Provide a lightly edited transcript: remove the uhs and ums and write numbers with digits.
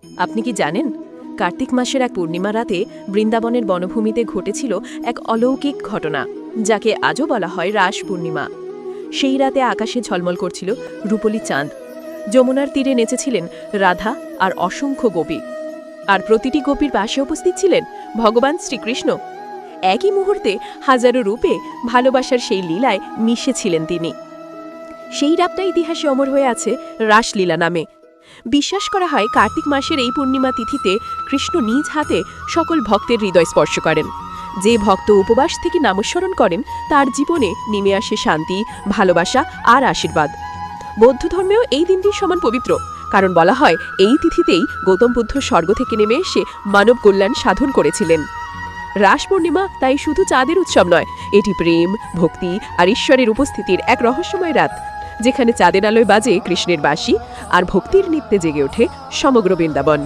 আপনি কি জানেন, কার্তিক মাসের এক পূর্ণিমা রাতে বৃন্দাবনের বনভূমিতে ঘটেছিল এক অলৌকিক ঘটনা, যাকে আজও বলা হয় রাস পূর্ণিমা। সেই রাতে আকাশে ঝলমল করছিল রূপলি চাঁদ। যমুনার তীরে নেচেছিলেন রাধা আর অসংখ্য গোপী, আর প্রতিটি গোপীর পাশে উপস্থিত ছিলেন ভগবান শ্রীকৃষ্ণ। একই মুহূর্তে হাজারো রূপে ভালোবাসার সেই লীলায় মিশেছিলেন তিনি। সেই রাতটা ইতিহাসে অমর হয়ে আছে রাসলীলা নামে। বিশ্বাস করা হয় কার্তিক মাসের এই পূর্ণিমা তিথিতে কৃষ্ণ নিজ হাতে সকল ভক্তের হৃদয় স্পর্শ করেন। যে ভক্ত উপবাস থেকে নামস্মরণ করেন তার জীবনে নেমে আসে শান্তি, ভালোবাসা আর আশীর্বাদ। বৌদ্ধ ধর্মেও এই দিনটি সমান পবিত্র, কারণ বলা হয় এই তিথিতেই গৌতম বুদ্ধ স্বর্গ থেকে নেমে এসে মানব কল্যাণ সাধন করেছিলেন। রাস পূর্ণিমা তাই শুধু চাঁদের উৎসব নয়, এটি প্রেম, ভক্তি আর ঈশ্বরের উপস্থিতির এক রহস্যময় রাত, যেখানে চাঁদের আলোয় বাজে কৃষ্ণের বাঁশি আর ভক্তির নৃত্যে জেগে ওঠে সমগ্র বৃন্দাবন।